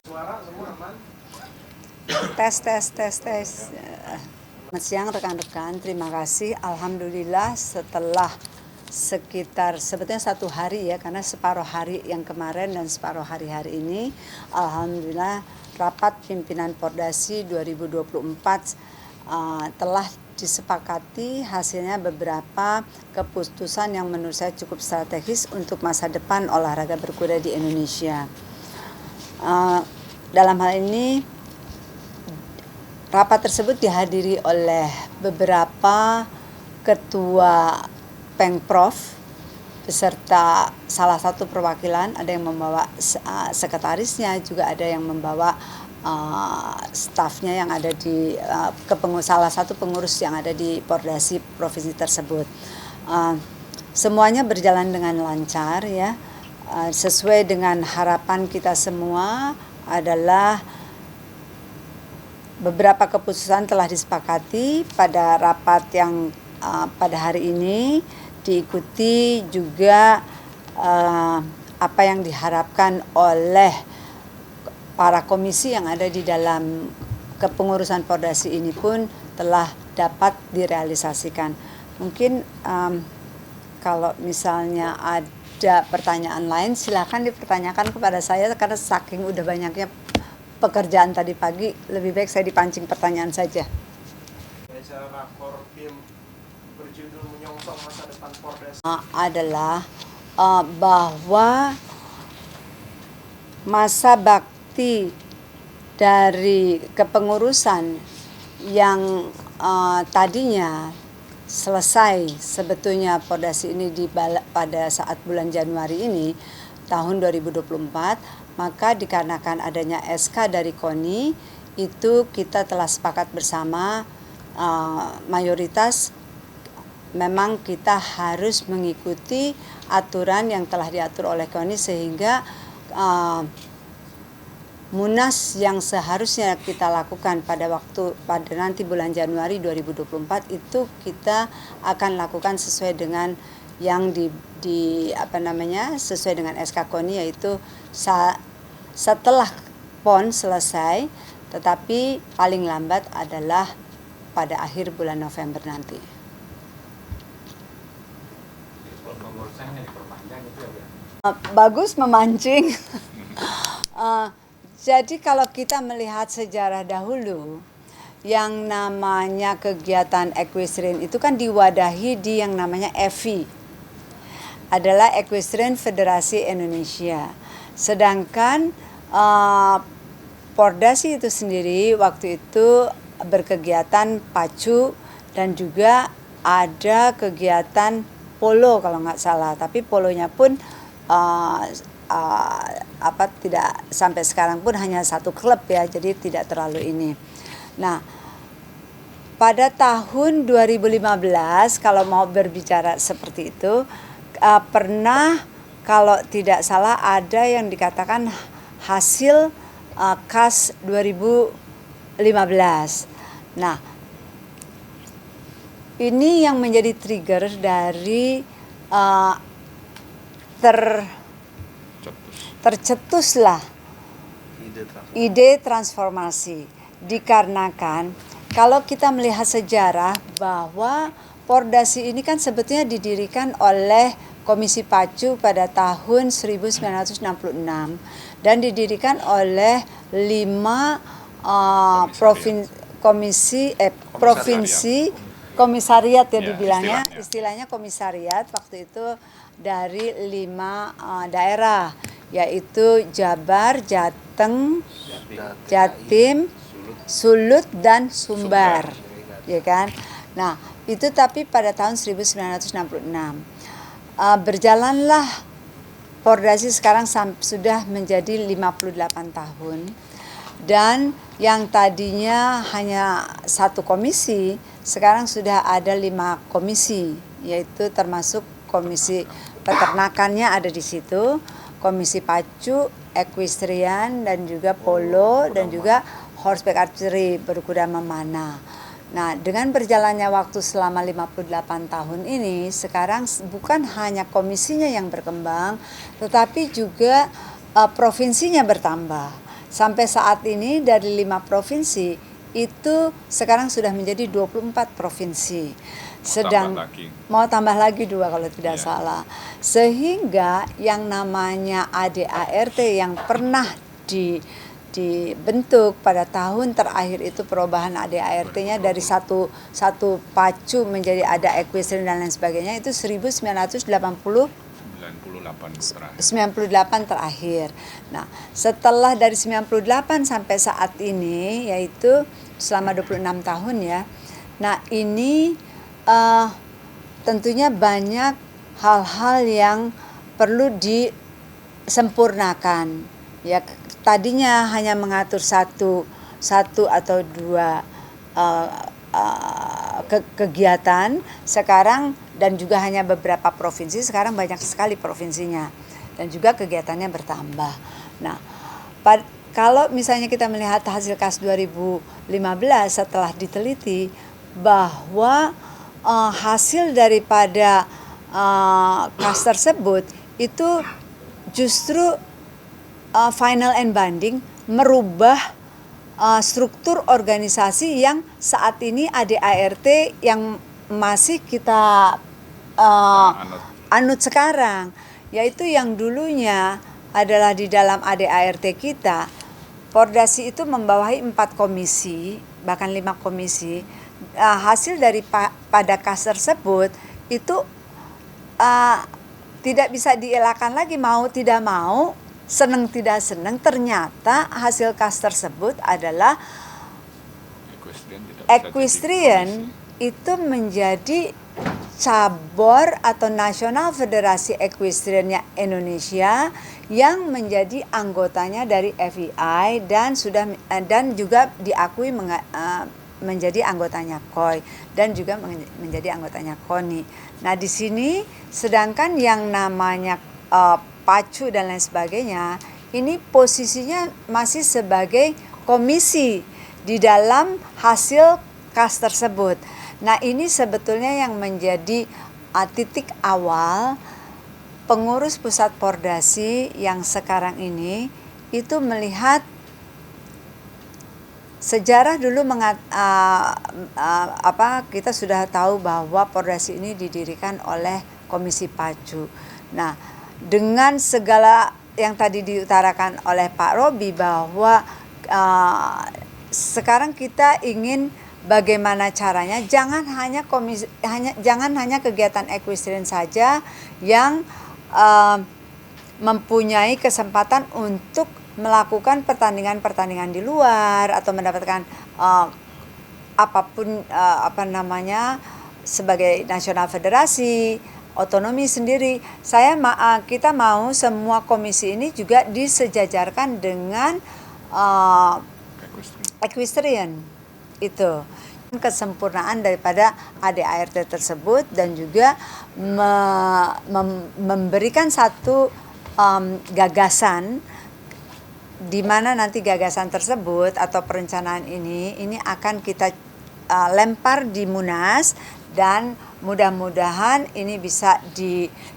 Suara semua aman. Tes. Selamat siang rekan-rekan, terima kasih. Alhamdulillah setelah sekitar sebetulnya 1 hari ya, karena separuh hari yang kemarin dan separuh hari ini, alhamdulillah rapat pimpinan Pordasi 2024 telah disepakati hasilnya beberapa keputusan yang menurut saya cukup strategis untuk masa depan olahraga berkuda di Indonesia. Dalam hal ini, rapat tersebut dihadiri oleh beberapa ketua Pengprov beserta salah satu perwakilan, ada yang membawa sekretarisnya, juga ada yang membawa stafnya yang ada di salah satu pengurus yang ada di Pordasi provinsi tersebut. Semuanya berjalan dengan lancar ya. Sesuai dengan harapan kita semua adalah beberapa keputusan telah disepakati pada rapat yang pada hari ini, diikuti juga apa yang diharapkan oleh para komisi yang ada di dalam kepengurusan Pordasi ini pun telah dapat direalisasikan. Mungkin kalau misalnya ada pertanyaan lain, silakan dipertanyakan kepada saya, karena saking udah banyaknya pekerjaan tadi pagi, lebih baik saya dipancing pertanyaan saja. Acara rakor BIM berjudul menyongsong masa depan Pordasi Adalah bahwa masa bakti dari kepengurusan yang tadinya selesai sebetulnya Pordasi ini pada saat bulan Januari ini tahun 2024, maka dikarenakan adanya SK dari KONI, itu kita telah sepakat bersama mayoritas memang kita harus mengikuti aturan yang telah diatur oleh KONI, sehingga Munas yang seharusnya kita lakukan pada nanti bulan Januari 2024 itu kita akan lakukan sesuai dengan yang sesuai dengan SK KONI, yaitu setelah PON selesai, tetapi paling lambat adalah pada akhir bulan November nanti. Bagus memancing. Jadi kalau kita melihat sejarah dahulu, yang namanya kegiatan equestrian itu kan diwadahi di yang namanya EFI, adalah Equestrian Federasi Indonesia. Sedangkan Pordasi itu sendiri waktu itu berkegiatan pacu dan juga ada kegiatan polo kalau nggak salah, tapi polonya pun tidak sampai sekarang pun hanya satu klub ya, jadi tidak terlalu ini. Nah, pada tahun 2015 kalau mau berbicara seperti itu, pernah kalau tidak salah ada yang dikatakan hasil KAS 2015. Nah, ini yang menjadi trigger dari tercetuslah ide transformasi, dikarenakan kalau kita melihat sejarah bahwa Pordasi ini kan sebetulnya didirikan oleh Komisi Pacu pada tahun 1966 dan didirikan oleh 5 provinsi komisariat ya dibilangnya, istilahnya komisariat waktu itu dari 5 daerah, yaitu Jabar, Jateng, Jatim, Sulut dan Sumbar, ya kan? Nah, itu tapi pada tahun 1966 berjalanlah Pordasi sekarang sudah menjadi 58 tahun, dan yang tadinya hanya 1 komisi sekarang sudah ada 5 komisi, yaitu termasuk komisi peternakannya ada di situ, komisi pacu, equestrian, dan juga polo, dan juga horseback archery, berkuda memanah. Nah, dengan berjalannya waktu selama 58 tahun ini, sekarang bukan hanya komisinya yang berkembang, tetapi juga provinsinya bertambah. sampai saat ini dari 5 provinsi itu sekarang sudah menjadi 24 provinsi. Mau tambah lagi 2 kalau tidak salah. Sehingga yang namanya ADART yang pernah dibentuk pada tahun terakhir itu, perubahan ADART-nya dari satu pacu menjadi ada equestrian dan lain sebagainya, itu 1998 terakhir. Nah, setelah dari 98 sampai saat ini, yaitu selama 26 tahun ya. Nah, ini tentunya banyak hal-hal yang perlu disempurnakan. Ya, tadinya hanya mengatur satu atau 2 kegiatan, sekarang, dan juga hanya beberapa provinsi, sekarang banyak sekali provinsinya dan juga kegiatannya bertambah. Nah, kalau misalnya kita melihat hasil KAS 2015 setelah diteliti bahwa hasil daripada KAS tersebut itu justru final and binding merubah struktur organisasi yang saat ini ADART yang masih kita anut sekarang, yaitu yang dulunya adalah di dalam ADART kita, Pordasi itu membawahi 4 komisi, bahkan 5 komisi. Hasil dari pada KAS tersebut itu tidak bisa dielakkan lagi, mau tidak mau, senang tidak senang, ternyata hasil KAS tersebut adalah equestrian itu menjadi cabur atau Nasional Federasi Equestriannya Indonesia yang menjadi anggotanya dari FII dan juga diakui menjadi anggotanya KOI dan juga menjadi anggotanya KONI. Nah, di sini sedangkan yang namanya pacu dan lain sebagainya ini posisinya masih sebagai komisi di dalam hasil KAS tersebut. Nah, ini sebetulnya yang menjadi titik awal pengurus pusat Pordasi yang sekarang ini itu melihat sejarah dulu kita sudah tahu bahwa Pordasi ini didirikan oleh Komisi Pacu. Nah, dengan segala yang tadi diutarakan oleh Pak Robi bahwa sekarang kita ingin bagaimana caranya jangan hanya kegiatan equestrian saja yang mempunyai kesempatan untuk melakukan pertandingan-pertandingan di luar atau mendapatkan apapun sebagai nasional federasi, otonomi sendiri. Kita mau semua komisi ini juga disejajarkan dengan equestrian itu. Kesempurnaan daripada ADART tersebut dan juga memberikan satu gagasan di mana nanti gagasan tersebut atau perencanaan ini akan kita lempar di Munas dan mudah-mudahan ini bisa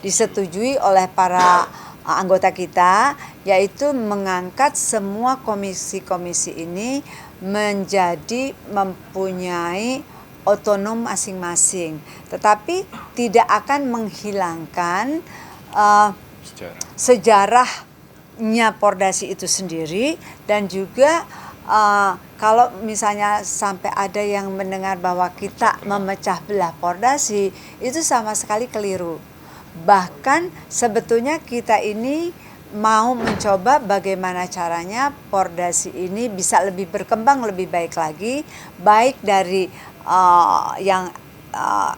disetujui oleh para anggota kita, yaitu mengangkat semua komisi-komisi ini menjadi mempunyai otonom masing-masing, tetapi tidak akan menghilangkan sejarahnya Pordasi itu sendiri. Dan juga kalau misalnya sampai ada yang mendengar bahwa kita memecah belah Pordasi, itu sama sekali keliru. Bahkan sebetulnya kita ini mau mencoba bagaimana caranya Pordasi ini bisa lebih berkembang lebih baik lagi, baik dari yang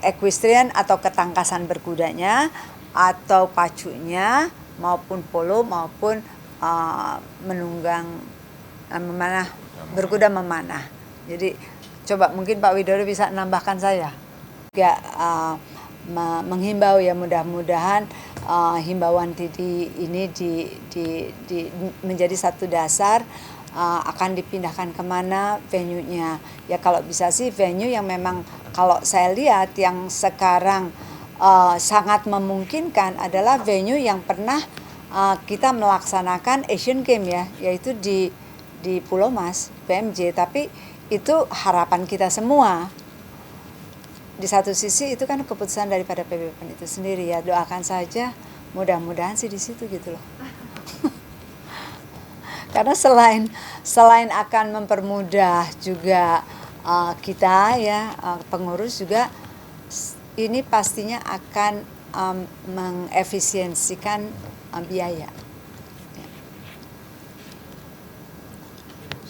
equestrian atau ketangkasan berkudanya atau pacunya maupun polo maupun menunggang memanah, berkuda memanah. Jadi coba mungkin Pak Widodo bisa menambahkan saya. Juga menghimbau ya, mudah-mudahan himbauan ini menjadi satu dasar akan dipindahkan kemana venue-nya. Ya kalau bisa sih venue yang memang kalau saya lihat yang sekarang sangat memungkinkan adalah venue yang pernah kita melaksanakan Asian Games ya, yaitu di di Pulau Mas, PMJ, tapi itu harapan kita semua. Di satu sisi itu kan keputusan daripada PBPN itu sendiri ya, doakan saja mudah-mudahan sih di situ gitu loh. Karena selain akan mempermudah juga kita ya pengurus juga, ini pastinya akan mengefisiensikan biaya.